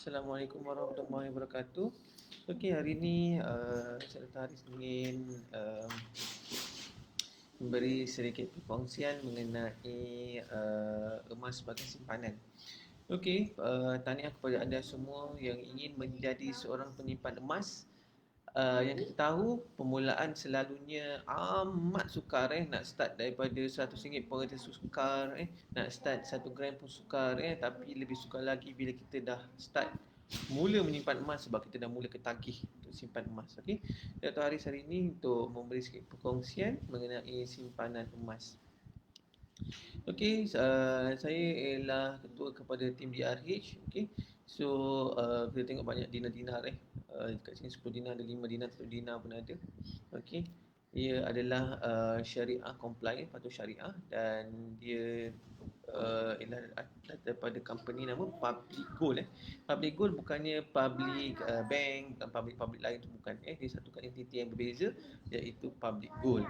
Assalamualaikum warahmatullahi wabarakatuh. Okey, hari ini serta hari Senin memberi sedikit perkongsian mengenai emas sebagai simpanan. Okey, tahniah kepada anda semua yang ingin menjadi seorang penyimpan emas. Yang kita tahu permulaan selalunya amat sukar nak start daripada RM100 pun kita sukar nak start 1 gram pun sukar tapi lebih sukar lagi bila kita dah start mula menyimpan emas sebab kita dah mula ketagih untuk simpan emas. Okey. Dr. Haris hari ini untuk memberi sikit perkongsian mengenai simpanan emas. Okey, saya ialah ketua kepada tim DRH. Okey. So, kita tengok banyak dinar-dinar kat sini 10 dinar, ada 5 dinar, 1 dinar pun ada. Okey. Ia adalah syariah compliant, patuh syariah, dan dia ialah daripada company nama Public Gold. Public Gold bukannya public bank, bukan public lain tu, bukan. Dia satu entiti yang berbeza, iaitu Public Gold.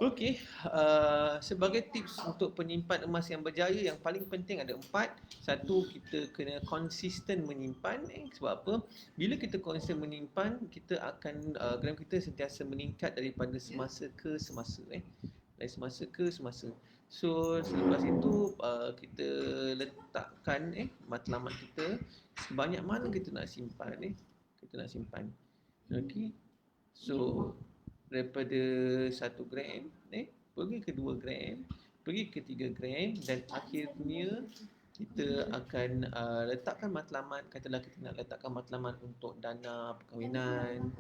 Okey, sebagai tips untuk penyimpan emas yang berjaya, yang paling penting ada 4. Satu, kita kena konsisten menyimpan. Sebab apa? Bila kita konsisten menyimpan, kita akan gram kita sentiasa meningkat daripada semasa ke semasa. Dari semasa ke semasa. So, selepas itu kita letakkan matlamat kita sebanyak mana kita nak simpan. Kita nak simpan. Okey. So, daripada 1 gram pergi ke 2 gram, pergi ke 3 gram, dan akhirnya kita akan letakkan matlamat. Katalah kita nak letakkan matlamat untuk dana perkahwinan.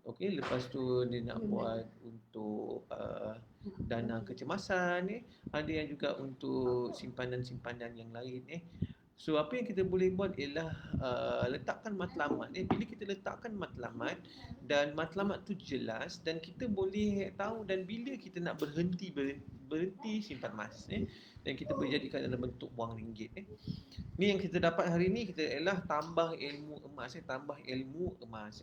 Okey, lepas tu dia nak buat untuk dana kecemasan, ada yang juga untuk simpanan-simpanan yang lain. So, apa yang kita boleh buat ialah letakkan matlamat. Bila kita letakkan matlamat dan matlamat tu jelas, dan kita boleh tahu dan bila kita nak berhenti simpan emas, dan kita boleh jadikan dalam bentuk wang ringgit. Ni yang kita dapat hari ni, kita ialah tambah ilmu emas, tambah ilmu emas.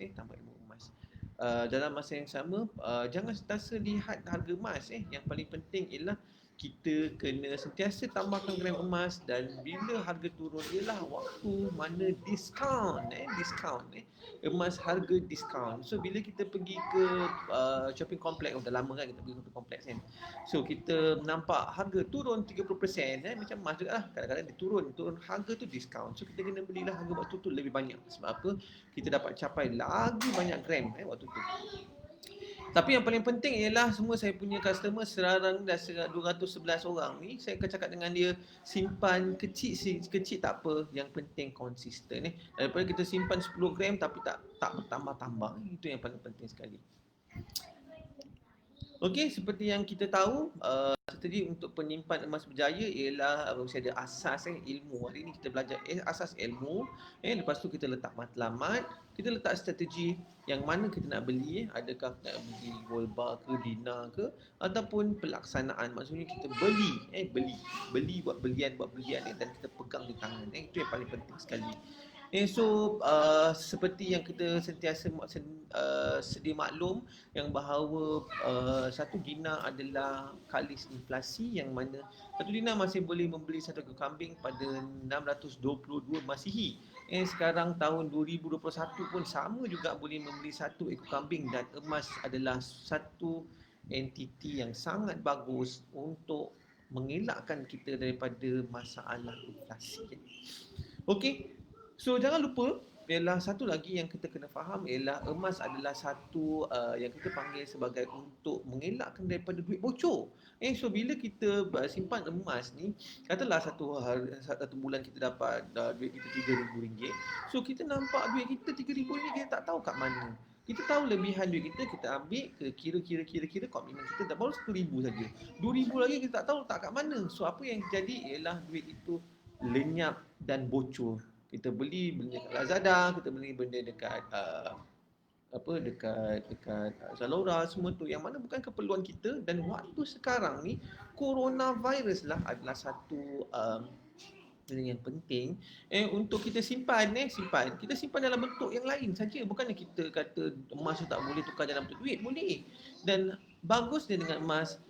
Dalam masa yang sama, jangan sentiasa lihat harga emas. Yang paling penting ialah kita kena sentiasa tambahkan gram emas, dan bila harga turun ialah waktu mana diskaun. Emas harga diskaun. So, bila kita pergi ke shopping complex, dah lama kan kita pergi shopping complex kan. So, kita nampak harga turun 30%, macam emas juga lah. Kadang-kadang dia turun harga tu diskaun. So, kita kena belilah harga waktu tu lebih banyak. Sebab apa? Kita dapat capai lagi banyak gram waktu tu. Tapi yang paling penting ialah semua saya punya customer sekarang dah 211 orang ni, saya akan cakap dengan dia, simpan kecil tak apa, yang penting konsisten. Daripada kita simpan 10 gram tapi tak bertambah-tambah, itu yang paling penting sekali. Okey, seperti yang kita tahu, strategi untuk penyimpan emas berjaya ialah mesti ada asas ilmu. Hari ini kita belajar asas ilmu. Lepas tu kita letak matlamat, kita letak strategi yang mana kita nak beli. Adakah nak beli gold bar ke, dinar ke, ataupun pelaksanaan. Maksudnya kita beli buat belian dan kita pegang di tangan. Itu yang paling penting sekali. So, seperti yang kita sentiasa sedia maklum, yang bahawa 1 dinar adalah kalis inflasi, yang mana 1 dinar masih boleh membeli 1 ekor kambing pada 622 Masihi. Sekarang tahun 2021 pun sama juga boleh membeli 1 ekor kambing, dan emas adalah satu entiti yang sangat bagus untuk mengelakkan kita daripada masalah inflasi. Okey. So, jangan lupa, ialah satu lagi yang kita kena faham ialah emas adalah satu yang kita panggil sebagai untuk mengelakkan daripada duit bocor. So, bila kita simpan emas ni, katalah satu bulan kita dapat duit kita RM3,000. So, kita nampak duit kita RM3,000 ni, kita tak tahu kat mana. Kita tahu lebihan duit kita ambil, kira komitmen kita dah baru RM1,000 saja. RM2,000 lagi kita tak tahu tak kat mana. So, apa yang jadi ialah duit itu lenyap dan bocor. Kita beli benda dekat Lazada, kita beli benda dekat dekat Zalora, semua tu yang mana bukan keperluan kita. Dan waktu sekarang ni, coronavirus lah adalah satu benda yang penting untuk kita simpan. Kita simpan dalam bentuk yang lain saja. Bukannya kita kata emas tu tak boleh tukar dalam bentuk duit, boleh. Dan bagusnya dengan emas,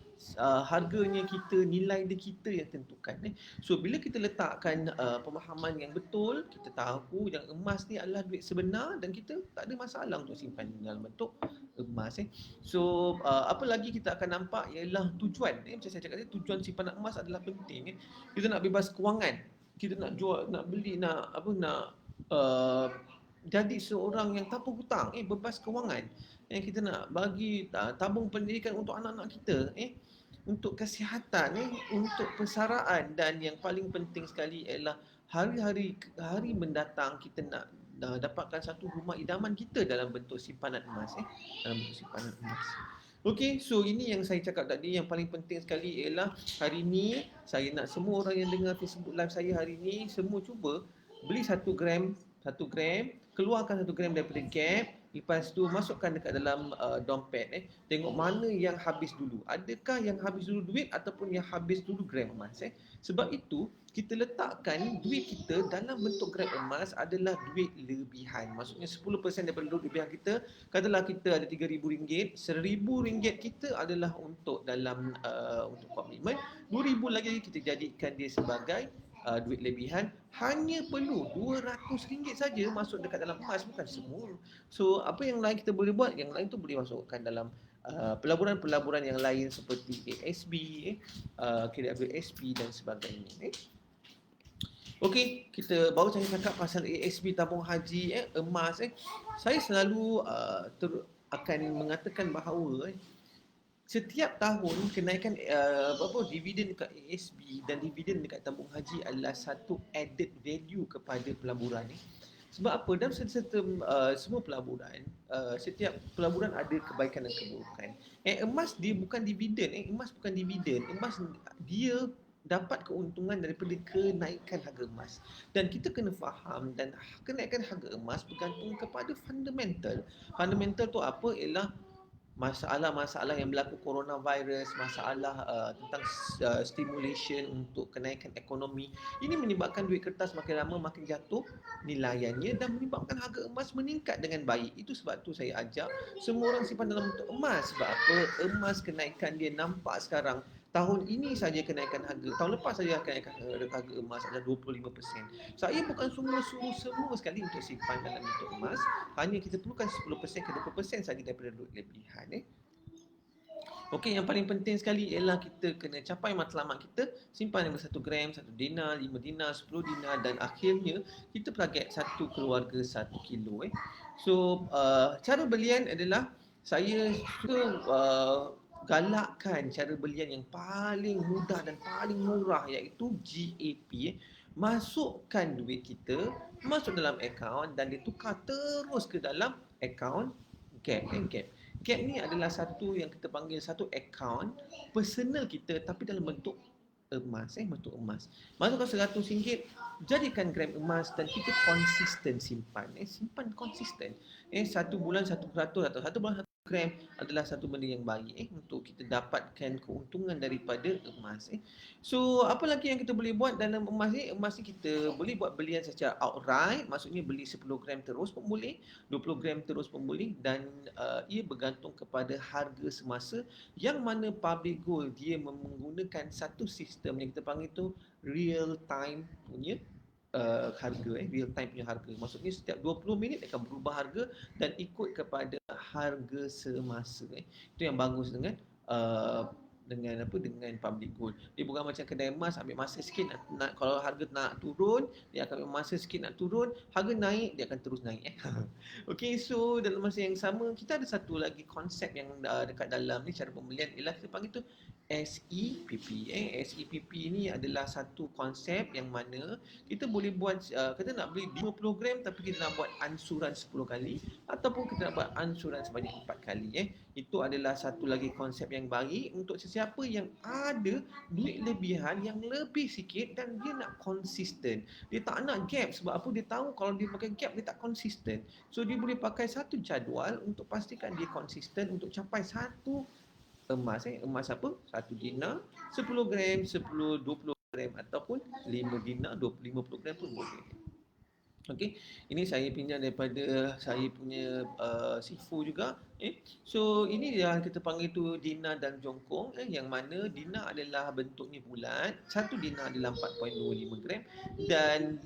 harganya kita, nilai dia kita yang tentukan. So bila kita letakkan pemahaman yang betul, kita tahu yang emas ni adalah duit sebenar dan kita tak ada masalah untuk simpan dalam bentuk emas. So apa lagi kita akan nampak ialah tujuan. Macam saya cakap tadi, tujuan simpanan emas adalah penting. Kita nak bebas kewangan, kita nak jual, nak beli, nak apa, nak jadi seorang yang tanpa hutang, bebas kewangan. Kita nak bagi tabung pendidikan untuk anak-anak kita, untuk kesihatan, untuk persaraan, dan yang paling penting sekali ialah hari mendatang kita nak dapatkan satu rumah idaman kita dalam bentuk simpanan emas, dalam bentuk simpanan emas. Okey, so ini yang saya cakap tadi, yang paling penting sekali ialah hari ni saya nak semua orang yang dengar Facebook live saya hari ni semua cuba beli 1 gram, keluarkan 1 gram daripada gap, lepas tu masukkan dekat dalam dompet, tengok mana yang habis dulu, adakah yang habis dulu duit ataupun yang habis dulu gram emas. Sebab itu kita letakkan duit kita dalam bentuk gram emas adalah duit lebihan, maksudnya 10% daripada duit lebihan kita. Katalah kita ada RM3,000, RM1,000 kita adalah untuk dalam untuk komitmen, RM2,000 lagi kita jadikan dia sebagai duit lebihan. Hanya perlu RM200 saja masuk dekat dalam emas, bukan semua. So apa yang lain kita boleh buat, yang lain tu boleh masukkan dalam pelaburan-pelaburan yang lain seperti ASB, KWSP dan sebagainya. Okey, kita baru saya cakap pasal ASB, tabung haji, emas. Saya selalu akan mengatakan bahawa setiap tahun kenaikan dividen dekat ASB dan dividen dekat tabung haji adalah satu added value kepada pelaburan ni. Sebab apa? Dalam semua pelaburan, setiap pelaburan ada kebaikan dan keburukan. Emas dia bukan dividen, emas bukan dividen. Emas dia dapat keuntungan daripada kenaikan harga emas. Dan kita kena faham, dan kenaikan harga emas bergantung kepada fundamental. Fundamental tu apa? Ialah masalah-masalah yang berlaku, coronavirus, masalah tentang stimulation untuk kenaikan ekonomi. Ini menyebabkan duit kertas makin lama makin jatuh nilaiannya dan menyebabkan harga emas meningkat dengan baik. Itu sebab tu saya ajak semua orang simpan dalam bentuk emas. Sebab apa? Emas kenaikan dia nampak sekarang. Tahun ini saja kenaikan harga, tahun lepas saja kenaikan harga emas adalah 25%. Saya bukan suruh semua sekali untuk simpan dalam bentuk emas, hanya kita perlukan 10% ke 20% saja daripada duit lebihan. Okey, yang paling penting sekali ialah kita kena capai matlamat kita, simpan dalam 1 gram, 1 dinar, 5 dinar, 10 dinar, dan akhirnya kita target satu keluarga 1 kilo. So cara belian adalah saya suka galakkan cara belian yang paling mudah dan paling murah, iaitu GAP. Masukkan duit kita masuk dalam akaun dan ditukar terus ke dalam akaun Gap. Gap ni adalah satu yang kita panggil satu akaun personal kita, tapi dalam bentuk emas. Bentuk emas. Masukkan RM100, jadikan gram emas dan kita konsisten simpan. Simpan konsisten. 1 bulan 1% atau 1 bulan 1 gram adalah satu benda yang baik untuk kita dapatkan keuntungan daripada emas. So apa lagi yang kita boleh buat dalam emas ni? Emas ni kita boleh buat belian secara outright, maksudnya beli 10 gram terus pun boleh, 20 gram terus pun boleh, dan ia bergantung kepada harga semasa, yang mana public gold dia menggunakan satu sistem yang kita panggil tu real time punya harga, real time punya harga. Maksudnya setiap 20 minit akan berubah harga dan ikut kepada harga semasa. Itu yang bagus dengan dengan public gold. Dia bukan macam kedai emas, ambil masa sikit nak kalau harga nak turun, dia akan ambil masa sikit nak turun, harga naik dia akan terus naik. Okey, so dalam masa yang sama kita ada satu lagi konsep yang dekat dalam ni cara pembelian, ialah kita panggil tu SEPP. SEPP ni adalah satu konsep yang mana kita boleh buat, kita nak beli 50 gram tapi kita nak buat ansuran 10 kali, ataupun kita nak buat ansuran sebanyak 4 kali. Itu adalah satu lagi konsep yang baik untuk sesiapa yang ada duit lebihan yang lebih sikit dan dia nak konsisten. Dia tak nak gap, sebab apa? Dia tahu kalau dia pakai gap dia tak konsisten. So dia boleh pakai satu jadual untuk pastikan dia konsisten untuk capai satu emas. Emas apa? 1 dinar, 10 gram, 10, 20 gram, ataupun 5 dinar, 50 gram pun boleh. Okey, ini saya pinjam daripada saya punya Sifu juga. So ini yang kita panggil tu Dina dan Jongkong, yang mana Dina adalah bentuknya bulat, satu Dina adalah 4.25 gram dan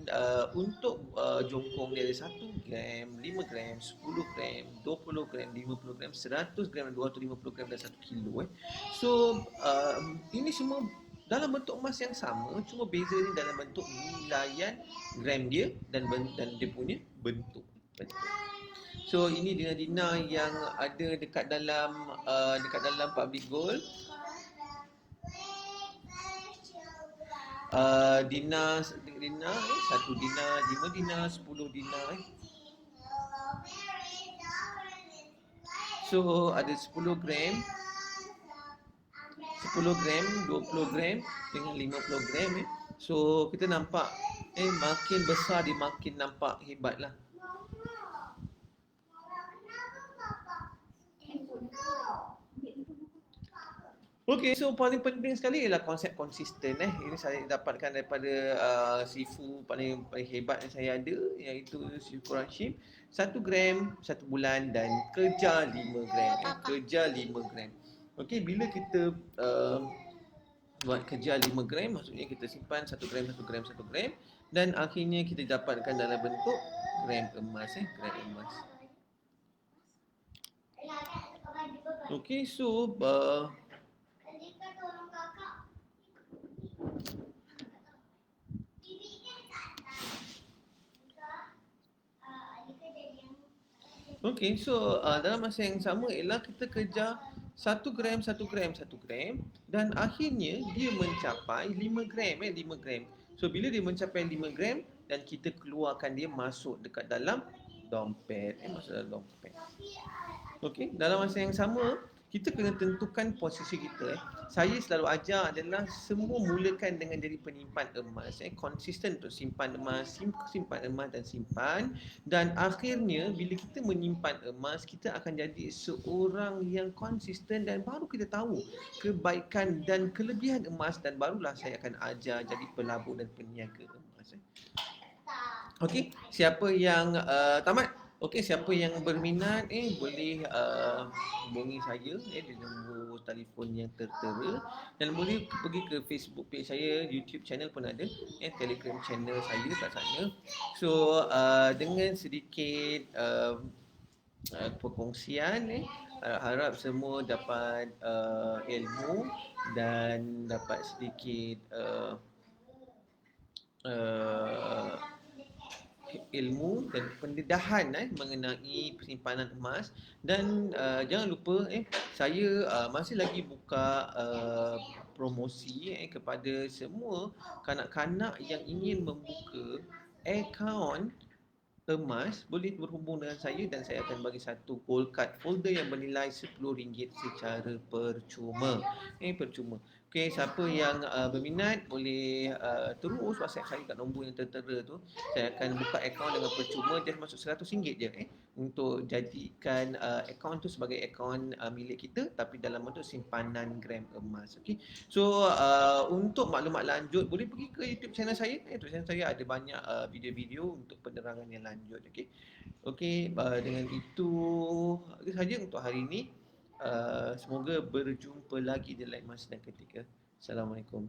untuk Jongkong dia ada 1 gram, 5 gram, 10 gram, 20 gram, 50 gram, 100 gram, 250 gram dan 1 kilo. So ini semua dalam bentuk emas yang sama, cuma beza ni dalam bentuk nilaian gram dia dan dia punya bentuk. So ini dina-dina yang ada dekat dalam public gold. Dina satu dina, 5 dina, 10 dina. So ada 10 gram, 10 gram, 20 gram dengan 50 gram. So kita nampak makin besar dia makin nampak hebat lah. Okey, so paling penting sekali ialah konsep konsisten. Ini saya dapatkan daripada Sifu paling hebat yang saya ada, iaitu Sifu Rashid. 1 gram 1 bulan dan kerja 5 gram. Kerja 5 gram. Okey, bila kita buat kerja 5 gram, maksudnya kita simpan 1 gram 1 gram 1 gram dan akhirnya kita dapatkan dalam bentuk gram emas. Gram emas. Okey, so Okey, so dalam masa yang sama ialah kita kerja 1 gram, 1 gram, 1 gram dan akhirnya dia mencapai 5 gram, 5 gram. So bila dia mencapai 5 gram dan kita keluarkan dia masuk dekat dalam dompet, masuk dalam dompet. Okey, dalam masa yang sama kita kena tentukan posisi kita. Saya selalu ajar adalah semua mulakan dengan jadi penyimpan emas. Konsisten untuk simpan emas, simpan emas dan simpan. Dan akhirnya bila kita menyimpan emas, kita akan jadi seorang yang konsisten dan baru kita tahu kebaikan dan kelebihan emas dan barulah saya akan ajar jadi pelabur dan peniaga emas. Okey, siapa yang tamat? Okey, siapa yang berminat boleh hubungi saya di nombor telefon yang tertera dan boleh pergi ke Facebook page saya, YouTube channel pun ada, Telegram channel saya kat sana. So dengan sedikit perkongsian harap semua dapat ilmu dan dapat sedikit ilmu dan pendedahan mengenai simpanan emas dan jangan lupa saya masih lagi buka promosi kepada semua kanak-kanak yang ingin membuka akaun emas, boleh berhubung dengan saya dan saya akan bagi satu gold card folder yang bernilai RM10 secara percuma. Percuma. Okey, siapa yang berminat boleh terus WhatsApp saya kat nombor yang tertera tu. Saya akan buka akaun dengan percuma, just masuk RM100 je untuk jadikan akaun tu sebagai akaun milik kita tapi dalam bentuk simpanan gram emas. Okey. So untuk maklumat lanjut boleh pergi ke YouTube channel saya. YouTube channel saya ada banyak video-video untuk penerangan yang lanjut. Okey. Okey, dengan itu saja untuk hari ini. Semoga berjumpa lagi di lain masa dan ketika. Assalamualaikum.